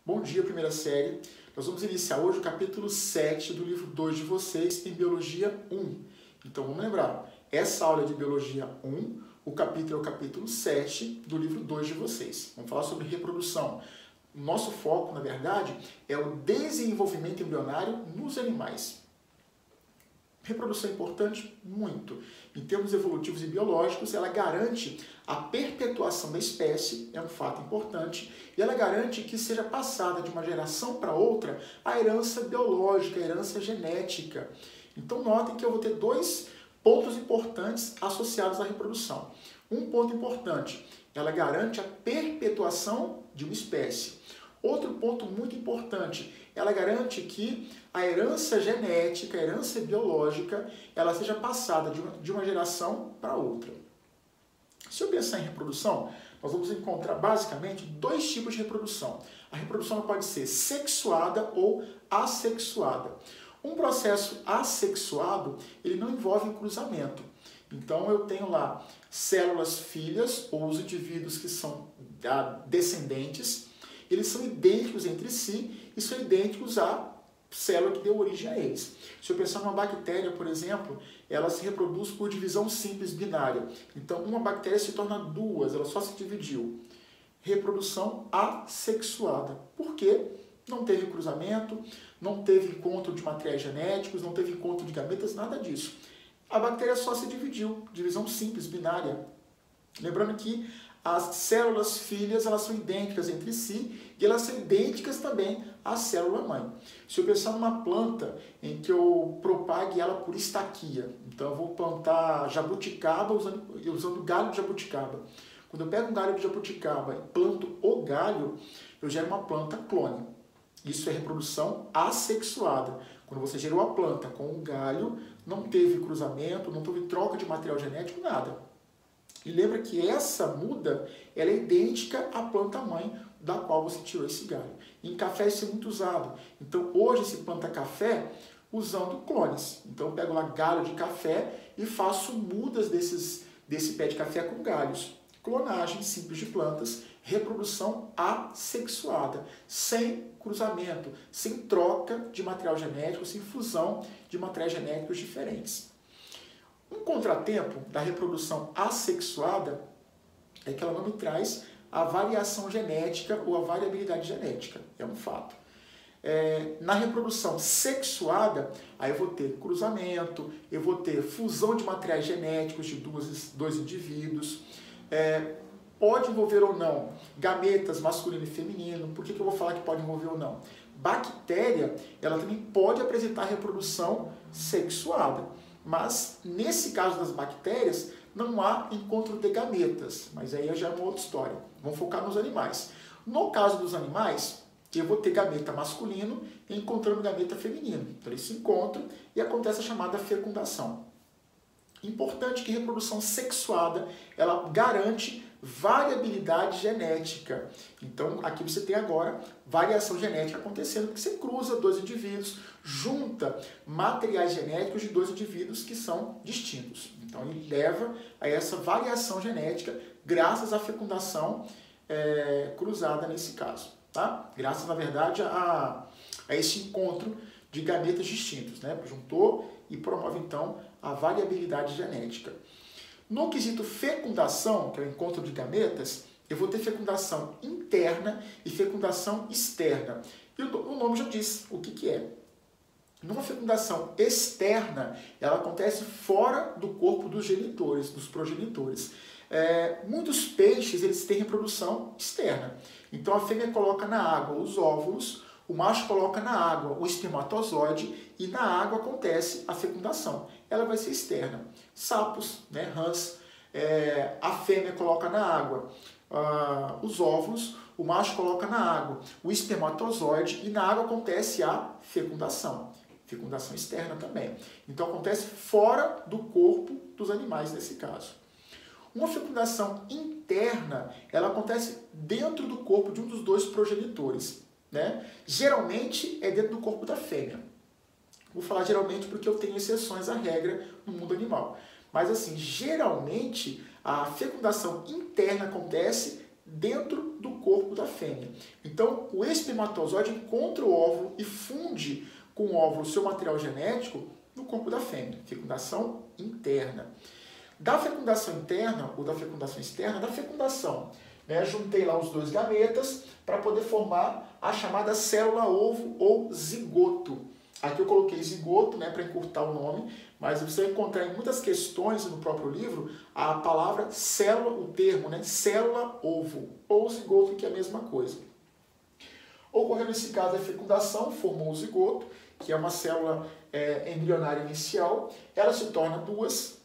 Bom dia, primeira série. Nós vamos iniciar hoje o capítulo 7 do livro 2 de vocês em Biologia 1. Então vamos lembrar, essa aula é de Biologia 1, o capítulo é o capítulo 7 do livro 2 de vocês. Vamos falar sobre reprodução. Nosso foco, na verdade, é o desenvolvimento embrionário nos animais. Reprodução é importante? Muito. Em termos evolutivos e biológicos, ela garante a perpetuação da espécie, é um fato importante, e ela garante que seja passada de uma geração para outra a herança biológica, a herança genética. Então notem que eu vou ter dois pontos importantes associados à reprodução. Um ponto importante, ela garante a perpetuação de uma espécie. Outro ponto muito importante, ela garante que a herança genética, a herança biológica, ela seja passada de uma geração para outra. Se eu pensar em reprodução, nós vamos encontrar basicamente dois tipos de reprodução. A reprodução pode ser sexuada ou assexuada. Um processo assexuado, ele não envolve cruzamento. Então eu tenho lá células filhas, ou os indivíduos que são descendentes, eles são idênticos entre si e são idênticos à célula que deu origem a eles. Se eu pensar numa bactéria, por exemplo, ela se reproduz por divisão simples binária. Então, uma bactéria se torna duas, ela só se dividiu. Reprodução assexuada. Por quê? Não teve cruzamento, não teve encontro de materiais genéticos, não teve encontro de gametas, nada disso. A bactéria só se dividiu, divisão simples binária. Lembrando que as células filhas, elas são idênticas entre si e elas são idênticas também à célula-mãe. Se eu pensar numa planta em que eu propague ela por estaquia, então eu vou plantar jabuticaba usando galho de jabuticaba. Quando eu pego um galho de jabuticaba e planto o galho, eu gero uma planta clone. Isso é reprodução assexuada. Quando você gerou a planta com um galho, não teve cruzamento, não teve troca de material genético, nada. E lembra que essa muda, ela é idêntica à planta-mãe da qual você tirou esse galho. Em café isso é muito usado. Então hoje se planta café usando clones. Então eu pego lá galho de café e faço mudas desse pé de café com galhos. Clonagem simples de plantas, reprodução assexuada, sem cruzamento, sem troca de material genético, sem fusão de materiais genéticos diferentes. Um contratempo da reprodução assexuada é que ela não me traz a variação genética ou a variabilidade genética, é um fato. Na reprodução sexuada, aí eu vou ter cruzamento, eu vou ter fusão de materiais genéticos de dois indivíduos, pode envolver ou não gametas masculino e feminino. Por que eu vou falar que pode envolver ou não? Bactéria, ela também pode apresentar reprodução sexuada. Mas, nesse caso das bactérias, não há encontro de gametas. Mas aí já é uma outra história. Vamos focar nos animais. No caso dos animais, eu vou ter gameta masculino encontrando gameta feminino. Então, eles se encontram e acontece a chamada fecundação. Importante que a reprodução sexuada, ela garante variabilidade genética. Então, aqui você tem agora variação genética acontecendo, porque você cruza dois indivíduos, junta materiais genéticos de dois indivíduos que são distintos. Então, ele leva a essa variação genética graças à fecundação cruzada nesse caso. Tá? Graças, na verdade, a esse encontro de gametas distintos, né? Juntou e promove, então, a variabilidade genética. No quesito fecundação, que é o encontro de gametas, eu vou ter fecundação interna e fecundação externa. E o nome já diz o que é. Numa fecundação externa, ela acontece fora do corpo dos genitores, dos progenitores. Muitos peixes eles têm reprodução externa. Então a fêmea coloca na água os óvulos, o macho coloca na água o espermatozoide e na água acontece a fecundação. Ela vai ser externa. Sapos, né, rãs, a fêmea coloca na água os óvulos, o macho coloca na água o espermatozoide e na água acontece a fecundação. Fecundação externa também. Então acontece fora do corpo dos animais nesse caso. Uma fecundação interna, ela acontece dentro do corpo de um dos dois progenitores. Né? Geralmente é dentro do corpo da fêmea. Vou falar geralmente porque eu tenho exceções à regra no mundo animal. Mas assim, geralmente a fecundação interna acontece dentro do corpo da fêmea. Então, o espermatozoide encontra o óvulo e funde com o óvulo seu material genético no corpo da fêmea. Fecundação interna. Da fecundação interna ou da fecundação externa, da fecundação, né? Juntei lá os dois gametas para poder formar a chamada célula-ovo ou zigoto. Aqui eu coloquei zigoto, né, para encurtar o nome, mas você vai encontrar em muitas questões no próprio livro a palavra célula, o termo, né, célula-ovo ou zigoto, que é a mesma coisa. Ocorrendo nesse caso a fecundação, formou o zigoto, que é uma célula embrionária inicial, ela se torna duas,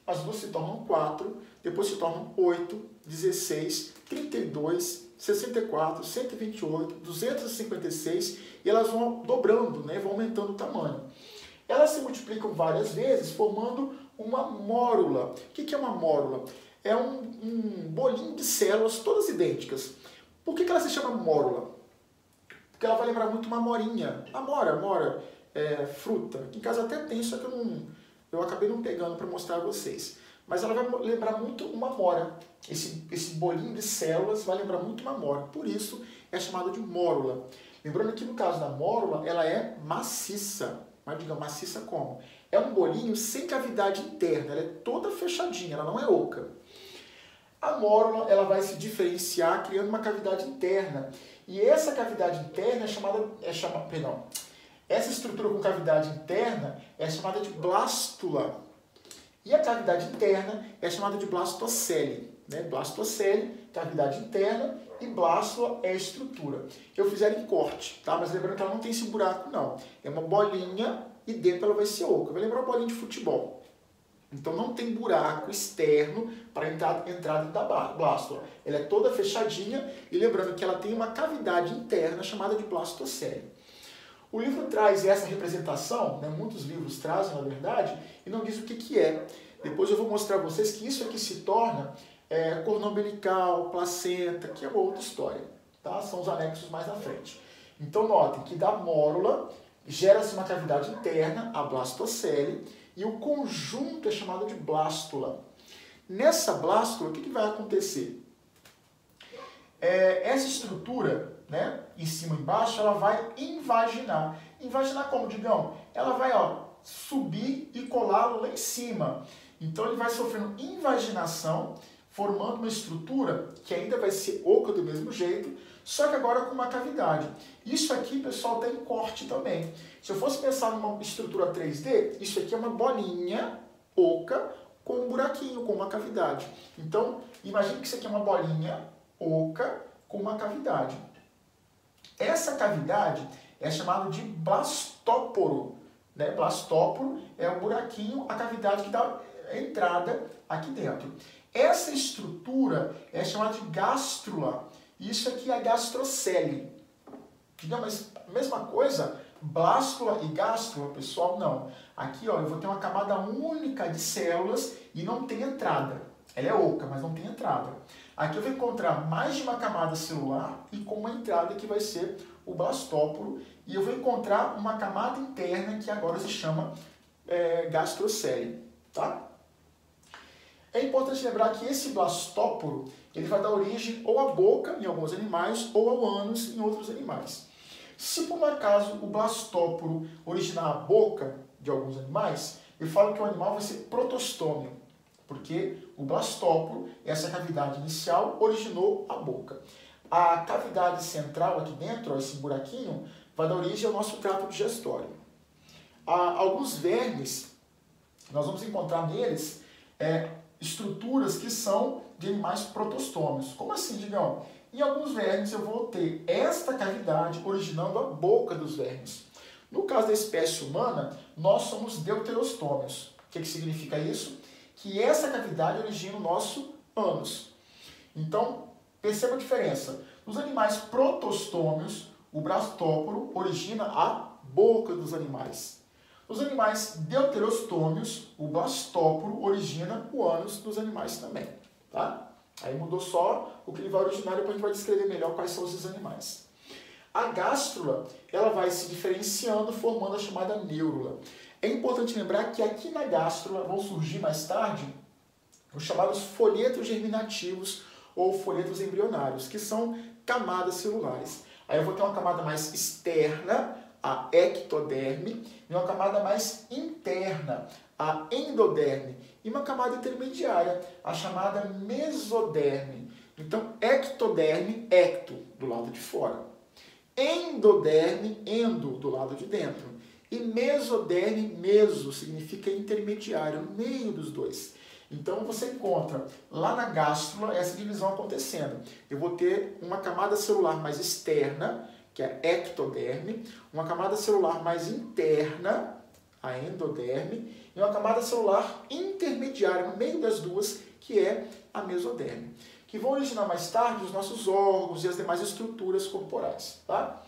as duas se tornam 4, depois se tornam 8, 16, 32, 64, 128, 256 e elas vão dobrando, né, vão aumentando o tamanho. Elas se multiplicam várias vezes, formando uma mórula. O que é uma mórula? É um bolinho de células todas idênticas. Por que ela se chama mórula? Porque ela vai lembrar muito uma morinha. Mora é fruta. Aqui em casa até tem, só que eu acabei não pegando para mostrar a vocês. Mas ela vai lembrar muito uma mora. Esse bolinho de células vai lembrar muito uma mora. Por isso é chamada de mórula. Lembrando que no caso da mórula, ela é maciça. Mas diga, maciça como? É um bolinho sem cavidade interna. Ela é toda fechadinha, ela não é oca. A mórula ela vai se diferenciar criando uma cavidade interna. E essa cavidade interna essa estrutura com cavidade interna é chamada de blástula. E a cavidade interna é chamada de blastocele. Né? Blastocele, cavidade interna, e blástula é a estrutura. Eu fiz ela em corte, tá? Mas lembrando que ela não tem esse buraco, não. É uma bolinha e dentro ela vai ser oca. Vai lembrar uma bolinha de futebol. Então não tem buraco externo para entrar dentro da blástula. Ela é toda fechadinha e lembrando que ela tem uma cavidade interna chamada de blastocele. O livro traz essa representação, né? Muitos livros trazem, na verdade, e não diz o que é. Depois eu vou mostrar a vocês que isso aqui se torna cordão umbilical, placenta, que é uma outra história. Tá? São os anexos mais na frente. Então notem que da mórula gera-se uma cavidade interna, a blastocele, e o conjunto é chamado de blástula. Nessa blástula, o que vai acontecer? Essa estrutura, né, em cima e embaixo, ela vai invaginar. Invaginar como, Digão? Ela vai subir e colá-lo lá em cima. Então ele vai sofrendo invaginação, formando uma estrutura que ainda vai ser oca do mesmo jeito, só que agora com uma cavidade. Isso aqui, pessoal, tem corte também. Se eu fosse pensar numa estrutura 3D, isso aqui é uma bolinha oca com um buraquinho, com uma cavidade. Então, imagine que isso aqui é uma bolinha oca com uma cavidade. Essa cavidade é chamada de blastóporo. Né? Blastóporo é o buraquinho, a cavidade que dá entrada aqui dentro. Essa estrutura é chamada de gástrula. Isso aqui é a gastrocele. Mas a mesma coisa, blástula e gástrula, pessoal, não. Aqui eu vou ter uma camada única de células e não tem entrada. Ela é oca, mas não tem entrada. Aqui eu vou encontrar mais de uma camada celular e com uma entrada que vai ser o blastóporo. E eu vou encontrar uma camada interna que agora se chama gastrocele. Tá? É importante lembrar que esse blastóporo ele vai dar origem ou à boca em alguns animais ou ao ânus em outros animais. Se por um acaso o blastóporo originar a boca de alguns animais, eu falo que o animal vai ser protostômio, porque o blastóporo, essa cavidade inicial, originou a boca. A cavidade central aqui dentro, esse buraquinho, vai dar origem ao nosso trato digestório. Alguns vermes, nós vamos encontrar neles estruturas que são de animais protostômios. Como assim, Digão? Em alguns vermes eu vou ter esta cavidade originando a boca dos vermes. No caso da espécie humana, nós somos deuterostômios. O que significa isso? Que essa cavidade origina o nosso ânus. Então, perceba a diferença. Nos animais protostômios, o blastóporo origina a boca dos animais. Nos animais deuterostômios, o blastóporo origina o ânus dos animais também. Tá? Aí mudou só o que ele vai originar, depois a gente vai descrever melhor quais são esses animais. A gástrula, ela vai se diferenciando, formando a chamada neurula. É importante lembrar que aqui na gástrula vão surgir mais tarde os chamados folhetos germinativos ou folhetos embrionários, que são camadas celulares. Aí eu vou ter uma camada mais externa, a ectoderme, e uma camada mais interna, a endoderme, e uma camada intermediária, a chamada mesoderme. Então, ectoderme, ecto, do lado de fora. Endoderme, endo, do lado de dentro. E mesoderme, meso, significa intermediário, no meio dos dois. Então, você encontra lá na gástrula essa divisão acontecendo. Eu vou ter uma camada celular mais externa, que é a ectoderme, uma camada celular mais interna, a endoderme, e uma camada celular intermediária, no meio das duas, que é a mesoderme, que vão originar mais tarde os nossos órgãos e as demais estruturas corporais. Tá?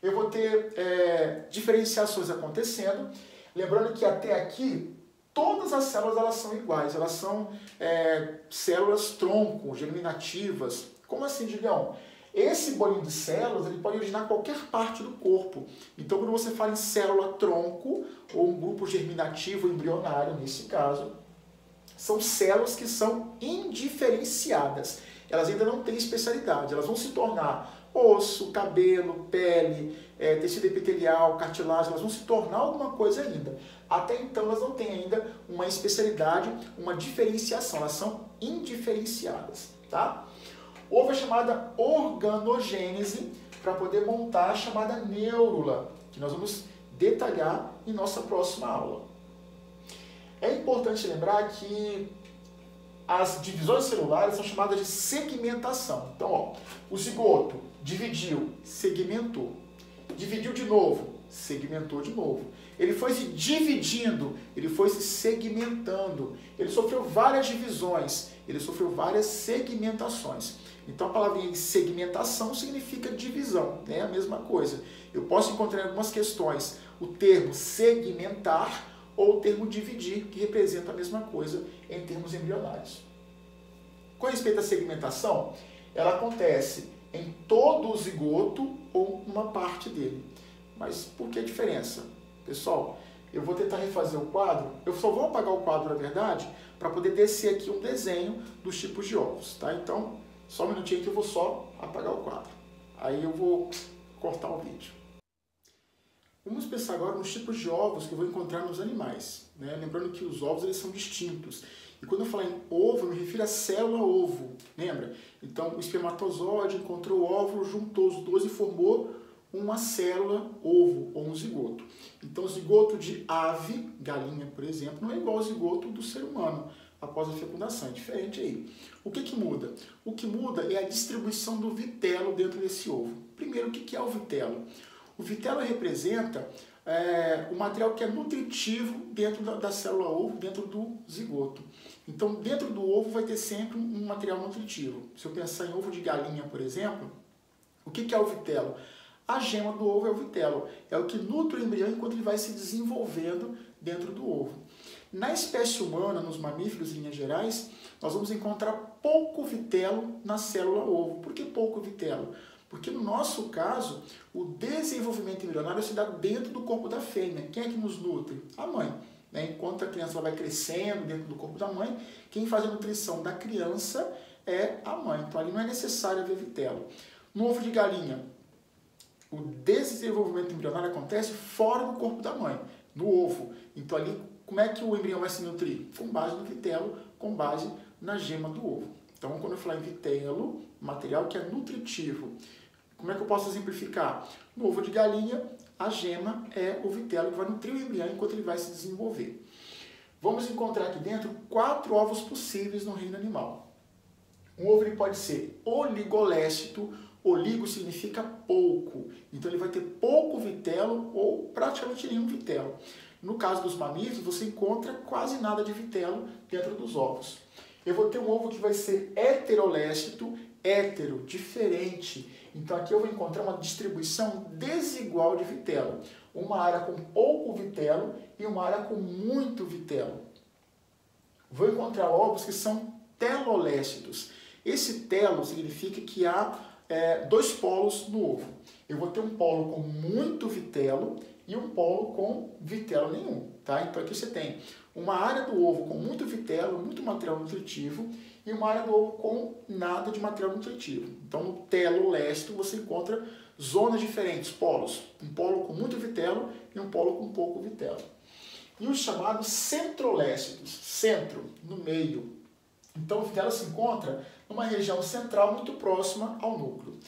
Eu vou ter diferenciações acontecendo, lembrando que até aqui, todas as células elas são iguais, elas são células tronco, germinativas. Como assim, Digão? Esse bolinho de células ele pode originar qualquer parte do corpo. Então, quando você fala em célula tronco, ou um grupo germinativo embrionário, nesse caso, são células que são indiferenciadas. Elas ainda não têm especialidade, elas vão se tornar osso, cabelo, pele, tecido epitelial, cartilagem, elas vão se tornar alguma coisa ainda. Até então, elas não têm ainda uma especialidade, uma diferenciação, elas são indiferenciadas, tá? Houve a chamada organogênese para poder montar a chamada neurula, que nós vamos detalhar em nossa próxima aula. É importante lembrar que as divisões celulares são chamadas de segmentação. Então, ó, o zigoto dividiu, segmentou. Dividiu de novo, segmentou de novo. Ele foi se dividindo, ele foi se segmentando. Ele sofreu várias divisões, ele sofreu várias segmentações. Então, a palavrinha segmentação significa divisão, né? A mesma coisa. Eu posso encontrar em algumas questões o termo segmentar ou o termo dividir, que representa a mesma coisa em termos embrionários. Com respeito à segmentação, ela acontece em todo o zigoto ou numa parte dele. Mas por que a diferença? Pessoal, eu vou tentar refazer o quadro. Eu só vou apagar o quadro, na verdade, para poder descer aqui um desenho dos tipos de ovos, tá? Então, só um minutinho que eu vou só apagar o quadro. Aí eu vou cortar o vídeo. Vamos pensar agora nos tipos de ovos que eu vou encontrar nos animais, né? Lembrando que os ovos eles são distintos. E quando eu falar em ovo, eu me refiro à célula ovo, lembra? Então, o espermatozoide encontrou o óvulo, juntou os dois e formou uma célula ovo ou um zigoto. Então, o zigoto de ave, galinha, por exemplo, não é igual ao zigoto do ser humano após a fecundação, é diferente aí. O que muda? O que muda é a distribuição do vitelo dentro desse ovo. Primeiro, o que é o vitelo? O vitelo representa o material que é nutritivo dentro da célula ovo, dentro do zigoto. Então, dentro do ovo vai ter sempre um material nutritivo. Se eu pensar em ovo de galinha, por exemplo, o que é o vitelo? A gema do ovo é o vitelo. É o que nutre o embrião enquanto ele vai se desenvolvendo dentro do ovo. Na espécie humana, nos mamíferos, em linhas gerais, nós vamos encontrar pouco vitelo na célula ovo. Por que pouco vitelo? Porque no nosso caso, o desenvolvimento embrionário se dá dentro do corpo da fêmea. Quem é que nos nutre? A mãe. Enquanto a criança vai crescendo dentro do corpo da mãe, quem faz a nutrição da criança é a mãe. Então ali não é necessário haver vitelo. No ovo de galinha, o desenvolvimento embrionário acontece fora do corpo da mãe, no ovo. Então ali, como é que o embrião vai se nutrir? Com base no vitelo, com base na gema do ovo. Então, quando eu falar em vitelo, material que é nutritivo, como é que eu posso exemplificar? No ovo de galinha, a gema é o vitelo que vai nutrir o embrião enquanto ele vai se desenvolver. Vamos encontrar aqui dentro 4 ovos possíveis no reino animal. Um ovo ele pode ser oligolécito. Oligo significa pouco. Então, ele vai ter pouco vitelo ou praticamente nenhum vitelo. No caso dos mamíferos, você encontra quase nada de vitelo dentro dos ovos. Eu vou ter um ovo que vai ser heterolécito, hétero, diferente. Então, aqui eu vou encontrar uma distribuição desigual de vitelo. Uma área com pouco vitelo e uma área com muito vitelo. Vou encontrar ovos que são telolécitos. Esse telo significa que há 2 polos no ovo. Eu vou ter um polo com muito vitelo e um polo com vitelo nenhum. Tá? Então, aqui você tem uma área do ovo com muito vitelo, muito material nutritivo, e uma área do ovo com nada de material nutritivo. Então, no telolécito você encontra zonas diferentes, polos. Um polo com muito vitelo e um polo com pouco vitelo. E os chamados centrolécitos, centro, no meio. Então, o vitelo se encontra numa região central muito próxima ao núcleo.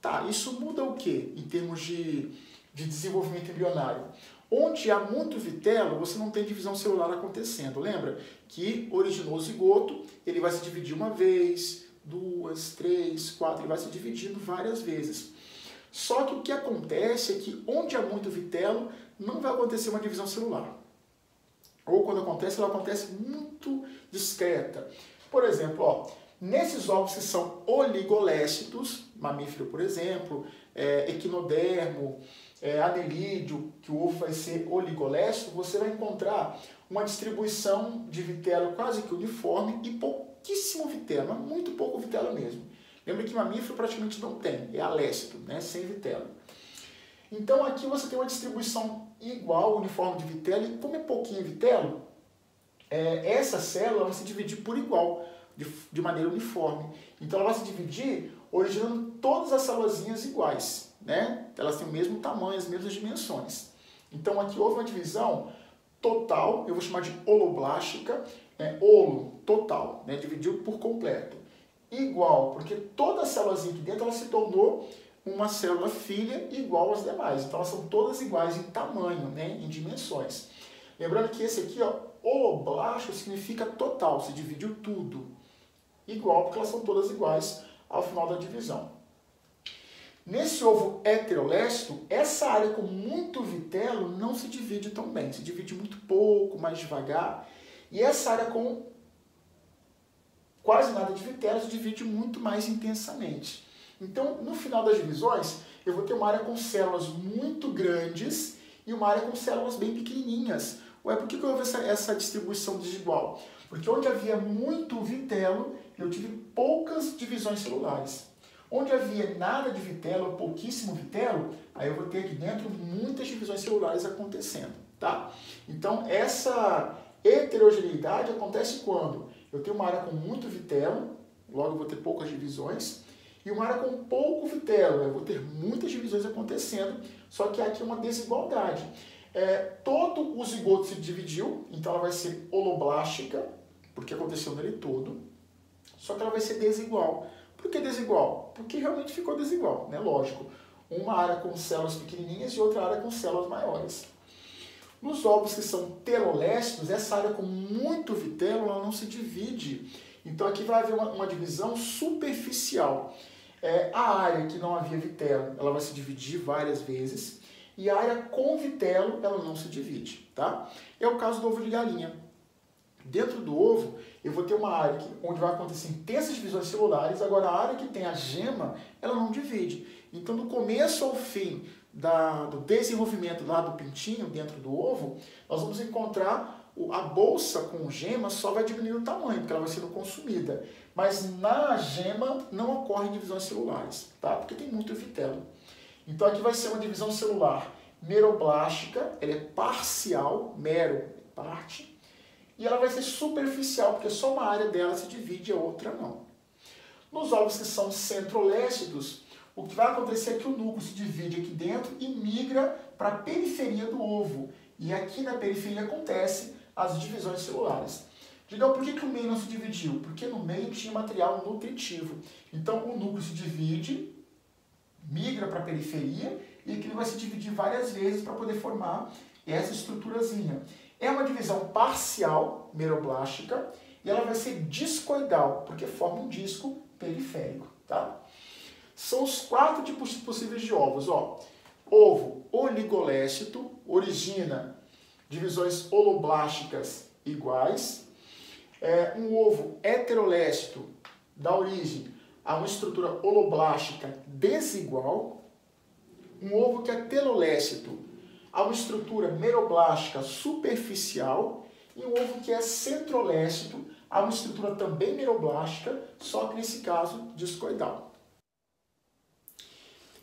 Tá, isso muda o quê em termos de desenvolvimento embrionário? Onde há muito vitelo, você não tem divisão celular acontecendo. Lembra que originou o zigoto, ele vai se dividir uma vez, 2, 3, 4, ele vai se dividindo várias vezes. Só que o que acontece é que onde há muito vitelo, não vai acontecer uma divisão celular. Ou quando acontece, ela acontece muito discreta. Por exemplo, ó, nesses ovos que são oligolécitos, mamífero, por exemplo, equinodermo, anelídeo, que o ovo vai ser oligolécito, você vai encontrar uma distribuição de vitelo quase que uniforme e pouquíssimo vitelo, mas muito pouco vitelo mesmo. Lembra que mamífero praticamente não tem, é alécito, né, sem vitelo. Então aqui você tem uma distribuição igual, uniforme de vitelo, e como é pouquinho vitelo, essa célula vai se dividir por igual, de maneira uniforme. Então ela vai se dividir originando todas as célulazinhas iguais, né? Elas têm o mesmo tamanho, as mesmas dimensões. Então aqui houve uma divisão total, eu vou chamar de holoblástica, holo, total, né? Dividiu por completo. Igual, porque toda a célulazinha aqui dentro ela se tornou uma célula filha igual às demais. Então elas são todas iguais em tamanho, né? Em dimensões. Lembrando que esse aqui, ó, holoblástico significa total, se dividiu tudo. Igual, porque elas são todas iguais ao final da divisão. Nesse ovo heterolécito, essa área com muito vitelo não se divide tão bem, se divide muito pouco, mais devagar. E essa área com quase nada de vitelo se divide muito mais intensamente. Então, no final das divisões, eu vou ter uma área com células muito grandes e uma área com células bem pequenininhas. Ué, por que houve essa distribuição desigual? Porque onde havia muito vitelo, eu tive poucas divisões celulares. Onde havia nada de vitelo, pouquíssimo vitelo, aí eu vou ter aqui dentro muitas divisões celulares acontecendo, tá? Então, essa heterogeneidade acontece quando eu tenho uma área com muito vitelo, logo eu vou ter poucas divisões, e uma área com pouco vitelo, eu vou ter muitas divisões acontecendo, só que há aqui uma desigualdade. Todo o zigoto se dividiu, então ela vai ser holoblástica, porque aconteceu nele todo, só que ela vai ser desigual. Por que desigual? Porque realmente ficou desigual, né? Lógico. Uma área com células pequenininhas e outra área com células maiores. Nos ovos que são telolécitos, essa área com muito vitelo ela não se divide. Então aqui vai haver uma divisão superficial. A área que não havia vitelo, ela vai se dividir várias vezes. E a área com vitelo, ela não se divide, tá? É o caso do ovo de galinha. Dentro do ovo, eu vou ter uma área onde vai acontecer intensas divisões celulares, agora a área que tem a gema, ela não divide. Então, do começo ao fim do desenvolvimento lá do pintinho dentro do ovo, nós vamos encontrar a bolsa com gema só vai diminuir o tamanho, porque ela vai sendo consumida. Mas na gema não ocorrem divisões celulares, tá? Porque tem muito vitelo. Então aqui vai ser uma divisão celular meroblástica, ela é parcial, mero, parte, e ela vai ser superficial, porque só uma área dela se divide e a outra não. Nos ovos que são centrolécitos, o que vai acontecer é que o núcleo se divide aqui dentro e migra para a periferia do ovo. E aqui na periferia acontecem as divisões celulares. Digam, por que o meio não se dividiu? Porque no meio tinha material nutritivo. Então o núcleo se divide, migra para a periferia e aqui ele vai se dividir várias vezes para poder formar essa estruturazinha. É uma divisão parcial, meroblástica, e ela vai ser discoidal, porque forma um disco periférico, tá? São os 4 tipos possíveis de ovos, ó. Ovo oligolécito, origina divisões holoblásticas iguais. Um ovo heterolécito dá origem a uma estrutura holoblástica desigual. Um ovo que é telolécito a uma estrutura meroblástica superficial. E um ovo que é centrolécito a uma estrutura também meroblástica, só que nesse caso discoidal.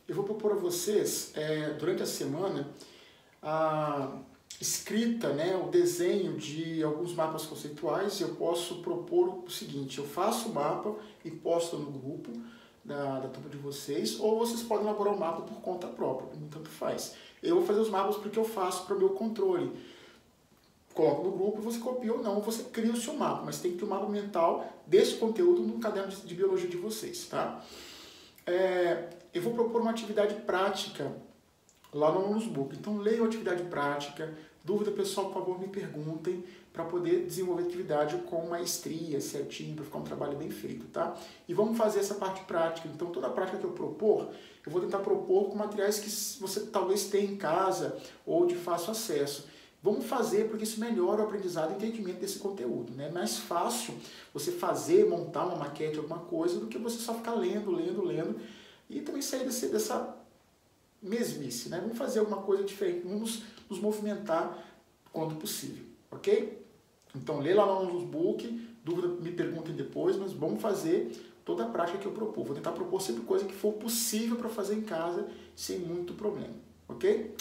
Eu vou propor a vocês, durante a semana, escrita, né, o desenho de alguns mapas conceituais, eu posso propor o seguinte: eu faço o mapa e posto no grupo da turma de vocês, ou vocês podem elaborar o mapa por conta própria, tanto faz. Eu vou fazer os mapas porque eu faço para o meu controle. Coloco no grupo, você copia ou não, você cria o seu mapa, mas tem que ter um mapa mental desse conteúdo no caderno de biologia de vocês, tá? Eu vou propor uma atividade prática lá no Alunos Book. Então leiam a atividade prática, dúvida pessoal, por favor, me perguntem para poder desenvolver a atividade com maestria, certinho, para ficar um trabalho bem feito, tá? E vamos fazer essa parte prática. Então toda a prática que eu propor, eu vou tentar propor com materiais que você talvez tenha em casa ou de fácil acesso. Vamos fazer porque isso melhora o aprendizado e o entendimento desse conteúdo, né? É mais fácil você fazer, montar uma maquete, alguma coisa, do que você só ficar lendo e também sair dessa mesmice, né? Vamos fazer alguma coisa diferente, vamos nos movimentar quando possível, ok? Então, lê lá no Book, dúvida, me perguntem depois, mas vamos fazer toda a prática que eu propor. Vou tentar propor sempre coisa que for possível para fazer em casa, sem muito problema, ok?